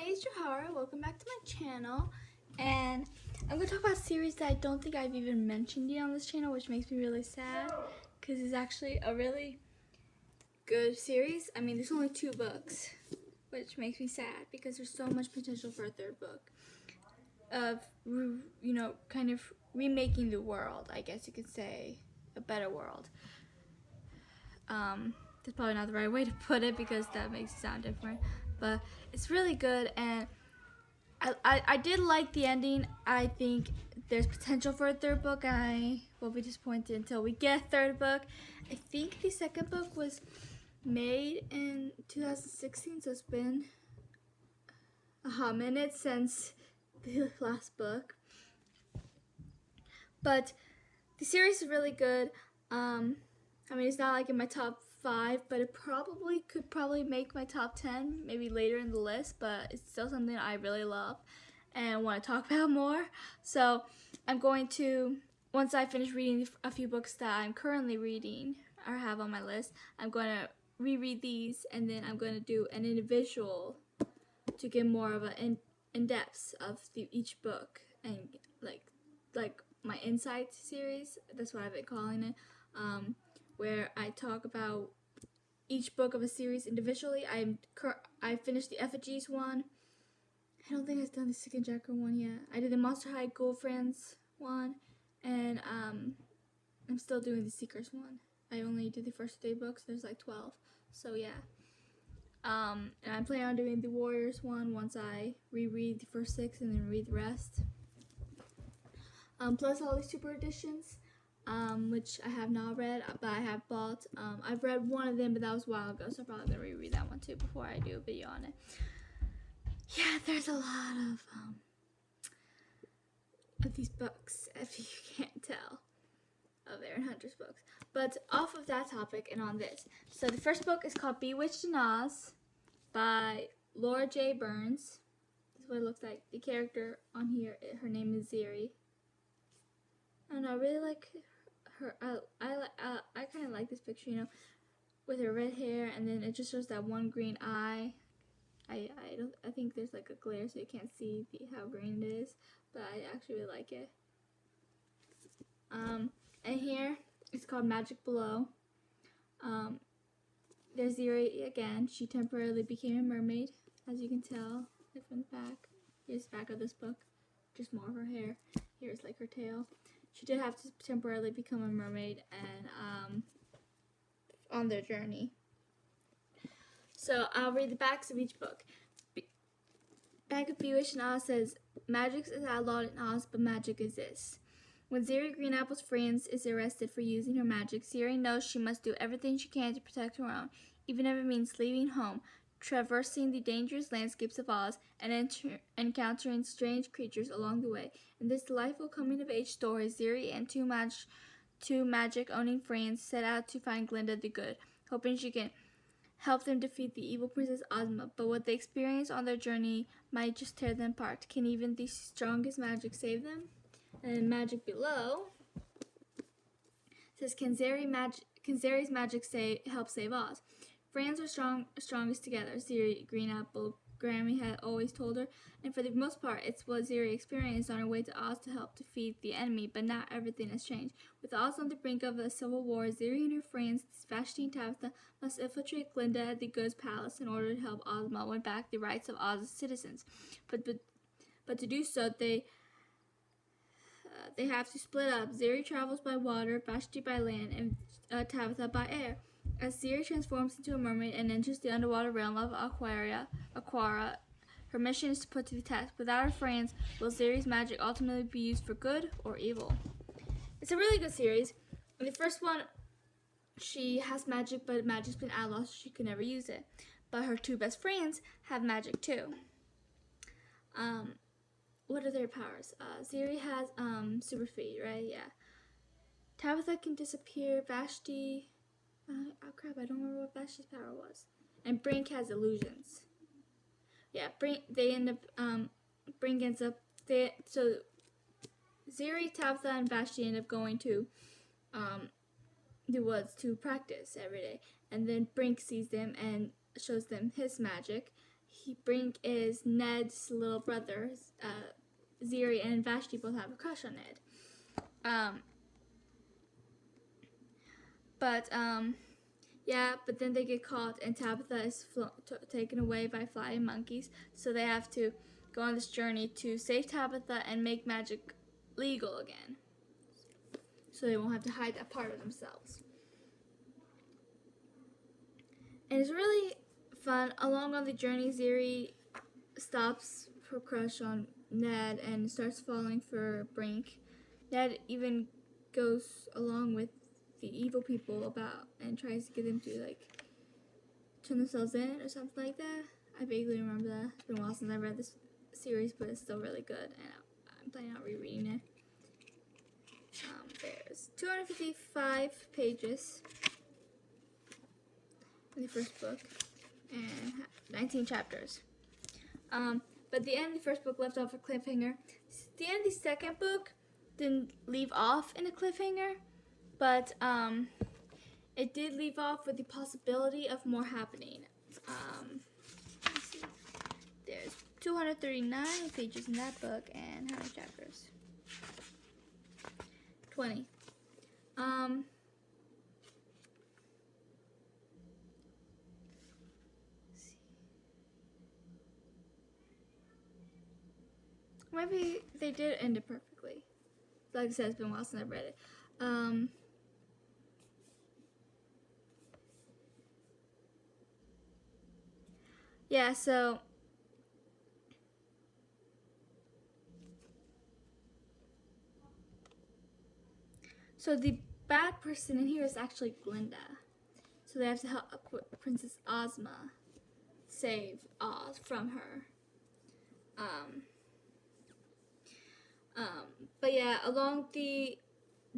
it's Johara. Welcome back to my channel. And I'm going to talk about a series that I don't think I've even mentioned yet on this channel, which makes me really sad because it's actually a really good series. I mean, there's only 2 books, which makes me sad because there's so much potential for a 3rd book of, you know, kind of remaking the world, I guess you could say, a better world. That's probably not the right way to put it because that makes it sound different, but it's really good, and I did like the ending. I think there's potential for a 3rd book. I will be disappointed until we get a 3rd book. I think the 2nd book was made in 2016, so it's been a hot minute since the last book. But the series is really good. I mean, it's not like in my top 5, but it could make my top 10 maybe later in the list, but it's still something I really love and want to talk about more. So I'm going to, once I finish reading a few books that I'm currently reading or have on my list, I'm going to reread these, and then I'm going to do an individual to get more of an in-depth of each book, and like my Insight series, that's what I've been calling it, where I talk about each book of a series individually. I finished the Effigies one. I don't think I've done the Sick and Jacker one yet. I did the Monster High Girlfriends one, and I'm still doing the Seekers one. I only did the first 3 books. There's like 12, so yeah. And I plan on doing the Warriors one once I reread the first 6 and then read the rest. Plus all these super editions, which I have not read, but I have bought. I've read one of them, but that was a while ago, so I'm probably going to reread that one too before I do a video on it. Yeah, there's a lot of these books, if you can't tell, of Aaron Hunter's books. But off of that topic and on this. So the first book is called Bewitched in Oz by Laura J. Burns. This is what it looks like. The character on here, her name is Ziri. And I really like her. I kind of like this picture, you know, with her red hair, and then it just shows that one green eye. I think there's like a glare, so you can't see how green it is, but I actually really like it. And here it's called Magic Below. There's Ziri again. She temporarily became a mermaid, as you can tell from the back. Here's the back of this book, just more of her hair. Here's like her tail. She did have to temporarily become a mermaid, and on their journey. So I'll read the backs of each book. Back of Bewitched in Oz says, "Magic is outlawed in Oz, but magic exists." When Ziri Greenapple's friends is arrested for using her magic, Ziri knows she must do everything she can to protect her own, even if it means leaving home, traversing the dangerous landscapes of Oz, and encountering strange creatures along the way. In this delightful coming-of-age story, Ziri and two magic-owning friends set out to find Glinda the Good, hoping she can help them defeat the evil Princess Ozma. But what they experience on their journey might just tear them apart. Can even the strongest magic save them? And Magic Below says, Can Zeri's magic help save Oz? Friends are strongest together, Ziri Greenapple Grammy had always told her, and for the most part, it's what Ziri experienced on her way to Oz to help defeat the enemy, but now everything has changed. With Oz on the brink of a civil war, Ziri and her friends, Vashti and Tabitha, must infiltrate Glinda at the Good's palace in order to help Ozma win back the rights of Oz's citizens. But to do so, they have to split up. Ziri travels by water, Vashti by land, and Tabitha by air. As Ziri transforms into a mermaid and enters the underwater realm of Aquara, her mission is to put to the test. Without her friends, will Ziri's magic ultimately be used for good or evil? It's a really good series. In the first one, she has magic, but magic's been outlawed, so she can never use it. But her 2 best friends have magic too. What are their powers? Ziri has super speed, right? Yeah. Tabitha can disappear. Vashti, oh crap, I don't remember what Vashti's power was. And Brink has illusions. Yeah, Brink ends up, so Ziri, Tabitha, and Vashti end up going to the woods to practice every day. And then Brink sees them and shows them his magic, Brink is Ned's little brother. Ziri and Vashti both have a crush on Ned. But then they get caught, and Tabitha is taken away by flying monkeys. So they have to go on this journey to save Tabitha and make magic legal again, so they won't have to hide that part of themselves. And it's really fun. Along on the journey, Ziri stops her crush on Ned and starts falling for Brink. Ned even goes along with the evil people and tries to get them to like turn themselves in or something like that. I vaguely remember that. It's been a while since I read this series, but it's still really good, and I'm planning on rereading it. There's 255 pages in the first book and 19 chapters. But the end of the first book left off a cliffhanger. The end of the second book didn't leave off in a cliffhanger, but it did leave off with the possibility of more happening. Let's see. There's 239 pages in that book, and how many chapters? 20. Maybe they did end it perfectly. Like I said, it's been a while since I've read it. Yeah, so the bad person in here is actually Glinda. So they have to help Princess Ozma save Oz from her. But yeah, along the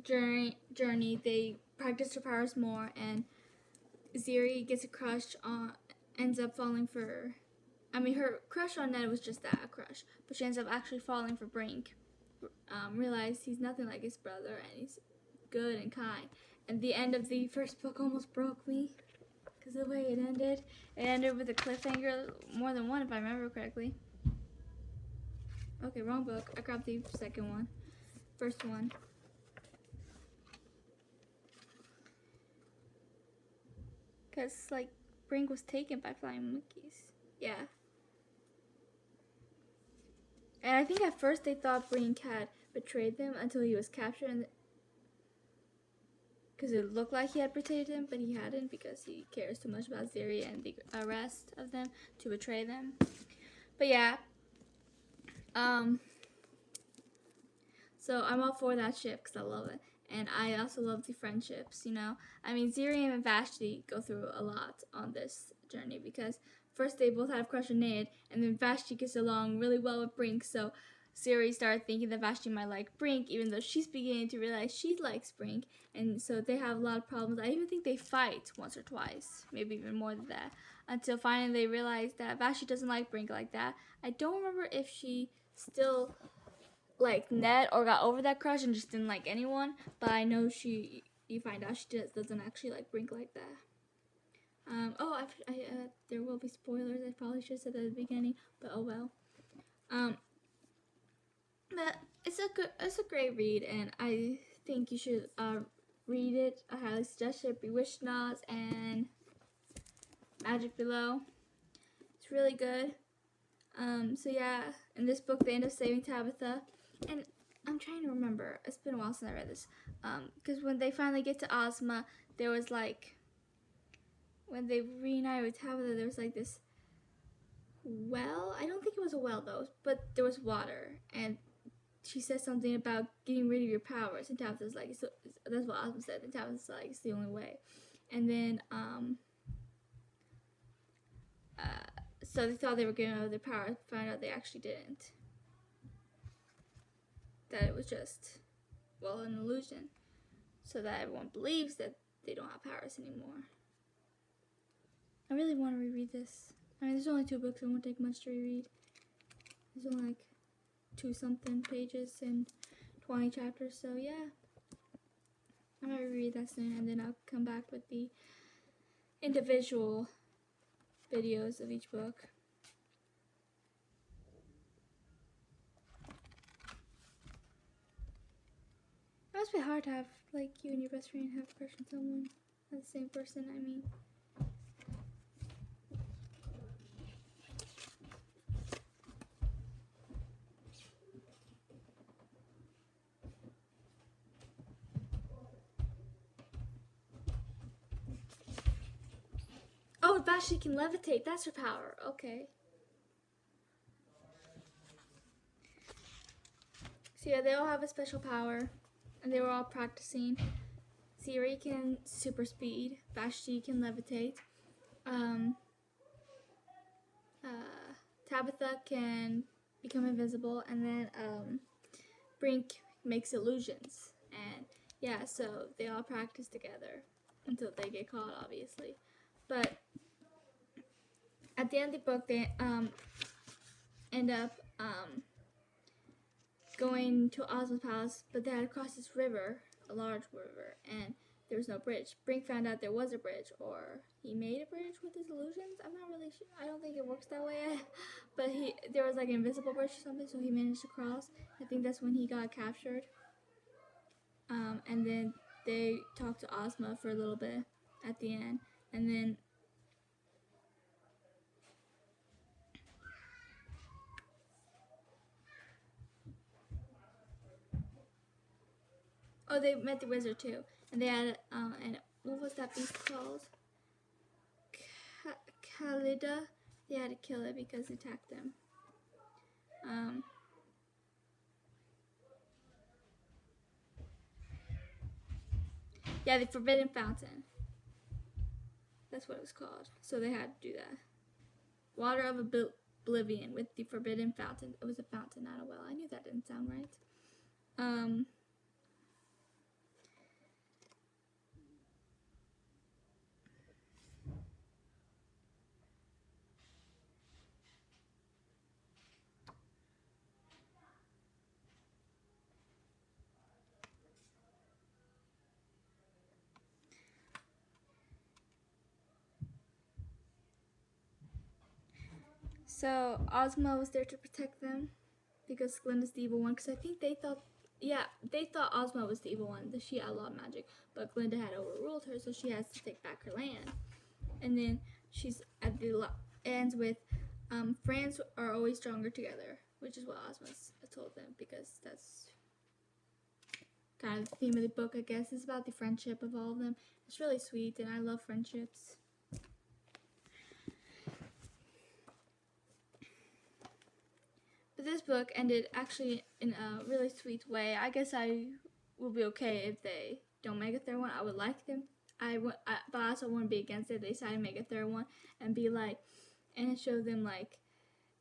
journey, they practice her powers more, and Ziri gets a crush on, ends up falling for, her crush on Ned was just that, a crush, but she ends up actually falling for Brink. Realized he's nothing like his brother, and he's good and kind. And the end of the first book almost broke me, because of the way it ended. It ended with a cliffhanger, more than one if I remember correctly. Okay, wrong book. I grabbed the second one. First one. Because, Brink was taken by flying monkeys. Yeah. And I think at first they thought Brink had betrayed them until he was captured. Because it looked like he had betrayed them, but he hadn't, because he cares too much about Ziri and the arrest of them to betray them. But yeah. So I'm all for that ship because I love it. And I also love the friendships, Ziri and Vashti go through a lot on this journey, because first they both had a crush on Ned, and then Vashti gets along really well with Brink, so Ziri started thinking that Vashti might like Brink, even though she's beginning to realize she likes Brink, and so they have a lot of problems. I even think they fight once or twice, maybe even more than that, until finally they realize that Vashti doesn't like Brink like that. I don't remember if she still like Ned or got over that crush and just didn't like anyone, but I know you find out she doesn't actually like Brink like that. There will be spoilers. I probably should have said that at the beginning, but oh well. But it's a great read, and I think you should read it. I highly suggest it. Bewitched, and Magic Below. It's really good. So yeah, in this book they end up saving Tabitha, and I'm trying to remember. It's been a while since I read this. Because when they finally get to Ozma, there was when they reunited with Tabitha, there was this well. I don't think it was a well though, but there was water, and she said something about getting rid of your powers, and Tabitha's like, so, that's what Ozma said, and Tabitha's like, it's the only way. And then so they thought they were getting rid of their powers, found out they actually didn't. That it was just, an illusion. So that everyone believes that they don't have powers anymore. I really want to reread this. There's only 2 books, it won't take much to reread. There's only 2-something pages and 20 chapters, so yeah. I'm going to reread that soon, and then I'll come back with the individual videos of each book. must be hard to have, like, you and your best friend have a crush on someone. Not the same person, I mean. Oh, Vashti can levitate. That's her power. Okay. So yeah, they all have a special power, and they were all practicing. Siri can super speed. Vashti can levitate. Tabitha can become invisible, and then Brink makes illusions. And yeah, so they all practice together until they get caught, obviously. But at the end of the book, they end up going to Ozma's palace, but they had to cross this river, a large river, and there was no bridge. Brink found out there was a bridge, or he made a bridge with his illusions. I'm not really sure. I don't think it works that way. But there was like an invisible bridge or something, so he managed to cross. I think that's when he got captured. And then they talked to Ozma for a little bit at the end, and then they met the wizard too, and they had and what was that beast called? Khalida. They had to kill it because it attacked them. Yeah, the Forbidden Fountain. That's what it was called. So they had to do that. Water of Oblivion with the Forbidden Fountain. It was a fountain, not a well. I knew that didn't sound right. So Ozma was there to protect them because Glinda's the evil one. Because I think they thought Ozma was the evil one, that she outlawed magic, but Glinda had overruled her, so she has to take back her land. And then she's at the ends with friends are always stronger together, which is what Ozma's told them, because that's kind of the theme of the book, I guess. It's about the friendship of all of them. It's really sweet, and I love friendships. But this book ended actually in a really sweet way. I guess I will be okay if they don't make a third one. I would like them. But I also wouldn't be against it. They decided to make a third one and be like, and show them like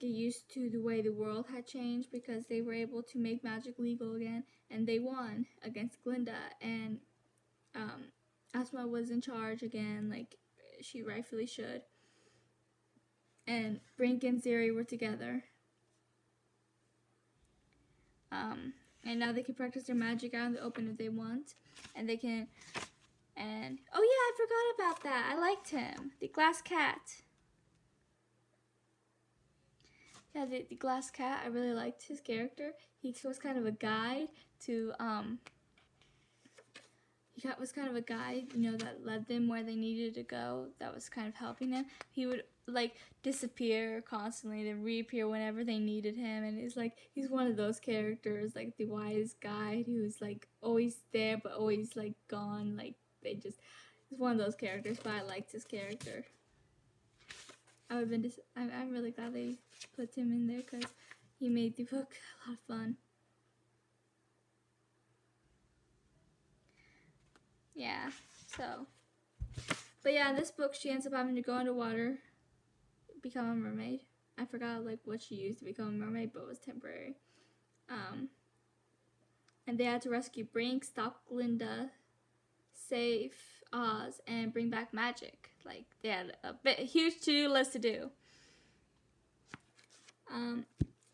get used to the way the world had changed, because they were able to make magic legal again, and they won against Glinda, and Asma was in charge again, like she rightfully should. And Brink and Ziri were together. And now they can practice their magic out in the open if they want, and they can. And oh yeah, I forgot about that. I liked him, the glass cat. Yeah, the glass cat. I really liked his character. He was kind of a guide to was kind of a guide, that led them where they needed to go. That was kind of helping them. He would like disappear constantly, then reappear whenever they needed him, and it's like he's one of those characters, like the wise guide who's like always there but always like gone. Like he's one of those characters. But I liked his character. I'm really glad they put him in there because he made the book a lot of fun. Yeah, so. But yeah, in this book, she ends up having to go underwater, become a mermaid. I forgot like what she used to become a mermaid, but it was temporary. And they had to rescue Brink, stop Glinda, save Oz, and bring back magic. Like they had a huge to-do list to do.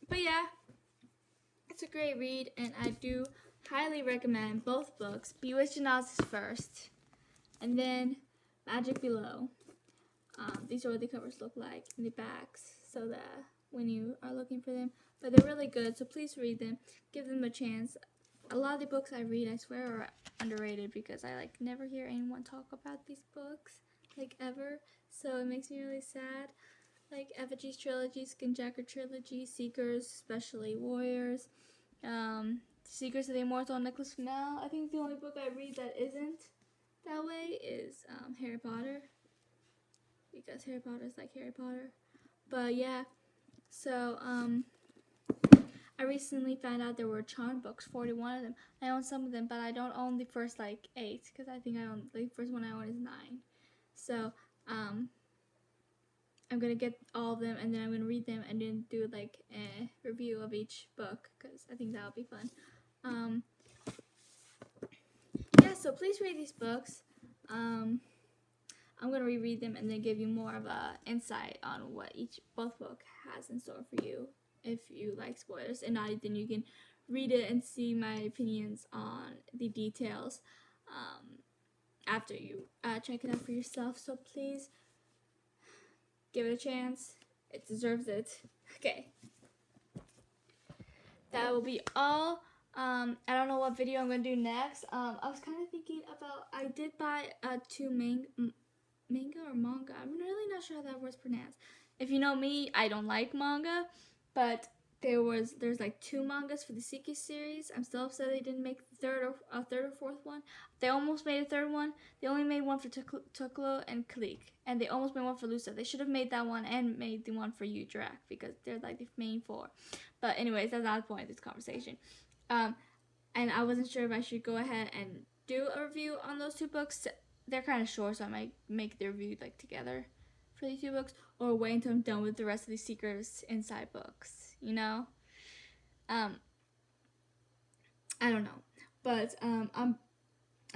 But yeah, it's a great read, and I do highly recommend both books. Bewitched and Oz is first, and then Magic below. These are what the covers look like in the backs, so that when you are looking for them. But they're really good, so please read them. Give them a chance. a lot of the books I read, I swear, are underrated because I like never hear anyone talk about these books, like ever. So it makes me really sad. Like Effigy's trilogy, Skinjacker trilogy, Seekers, especially Warriors, Secrets of the Immortal Nicholas Flamel. I think the only book I read that isn't that way is Harry Potter, because Harry Potter is like Harry Potter. But yeah, so I recently found out there were charm books, 41 of them. I own some of them, but I don't own the first like 8 because I think I own the first one I own is 9. So I'm gonna get all of them and then I'm gonna read them and then do like a review of each book because I think that'll be fun. Yeah, so please read these books. I'm gonna reread them and then give you more of a insight on what both book has in store for you. If you like spoilers, and not, then you can read it and see my opinions on the details after you check it out for yourself. So please give it a chance. It deserves it. Okay. That will be all. I don't know what video I'm going to do next. I was kind of thinking about, I did buy 2 manga or manga. I'm really not sure how that word's pronounced. If you know me, I don't like manga, but there's like 2 mangas for the Seeker series. I'm still upset they didn't make the third or fourth one. They almost made a third one. They only made one for Tuklo and Kalik, and they almost made one for Lusa. They should have made that one and made the one for Udrak because they're like the main 4. But anyways, that's not the point of this conversation. And I wasn't sure if I should go ahead and do a review on those 2 books. They're kind of short, so I might make the review like together for these 2 books, or wait until I'm done with the rest of the Seekers Inside books. You know, I don't know, but I'm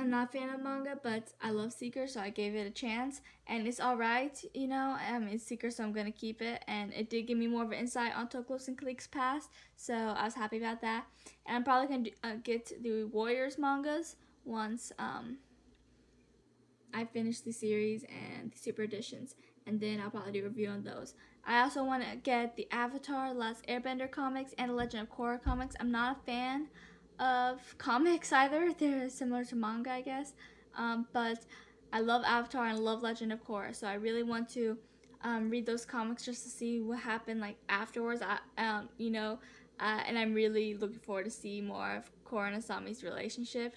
not a fan of manga, but I love Seeker, so I gave it a chance, and it's alright, you know. It's Seeker, so I'm gonna keep it, and it did give me more of an insight on Toklos and Kalik's past, so I was happy about that. And I'm probably gonna get the Warriors mangas once I finish the series and the super editions, and then I'll probably do a review on those. I also want to get the Avatar, Last Airbender comics, and the Legend of Korra comics. I'm not a fan of comics either. They're similar to manga, I guess. But I love Avatar and I love Legend of Korra, so I really want to read those comics just to see what happened like afterwards. And I'm really looking forward to see more of Korra and Asami's relationship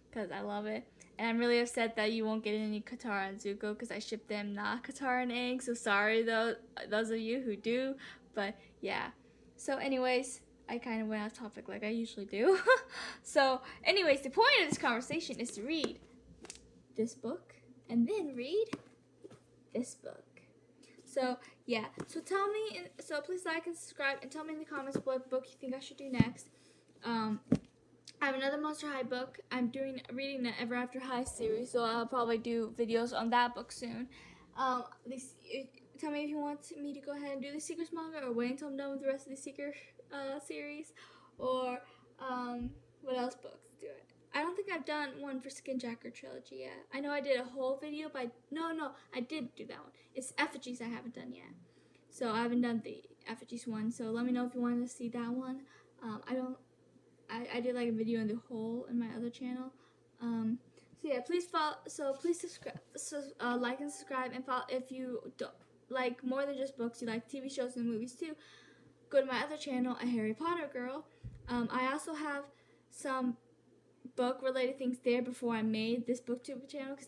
because I love it. And I'm really upset that you won't get any Katara and Zuko because I ship them not Katara and Aang. So sorry those of you who do. But yeah. So anyways, I kind of went off topic like I usually do. So anyways, the point of this conversation is to read this book and then read this book. So yeah. So tell me. So please like and subscribe and tell me in the comments what book you think I should do next. I have another Monster High book. I'm reading the Ever After High series, so I'll probably do videos on that book soon. Tell me if you want me to go ahead and do the Seekers manga, or wait until I'm done with the rest of the Seeker series, or what else books do it? I don't think I've done one for Skinjacker trilogy yet. I know I did a whole video, but no, I did do that one. It's Effigies I haven't done yet. So I haven't done the Effigies one, so let me know if you want to see that one. I did like a video in the whole in my other channel. So yeah, please follow. So please subscribe. Like and subscribe, and follow if you don't like more than just books. You like TV shows and movies too. Go to my other channel, A Harry Potter Girl. I also have some book related things there before I made this booktube channel, because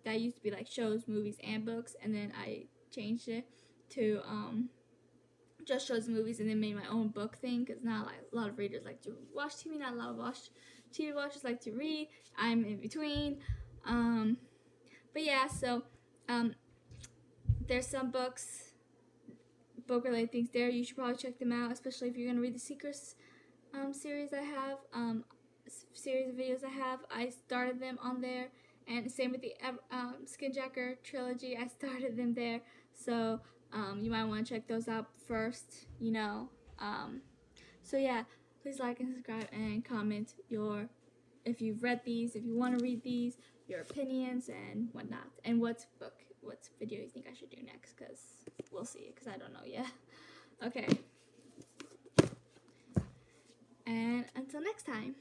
that used to be like shows, movies, and books, and then I changed it to just shows and movies, and then made my own book thing, because now like a lot of readers like to watch TV, not a lot of TV watchers like to read. I'm in between. But yeah, so there's some book related things there. You should probably check them out, especially if you're gonna read the Secrets series I have, series of videos I have. I started them on there, and same with the Skinjacker trilogy. I started them there, so you might want to check those out first, you know. So yeah, please like and subscribe and comment if you've read these, if you want to read these, your opinions and whatnot, and what video you think I should do next, because we'll see, because I don't know yet. Okay. And until next time.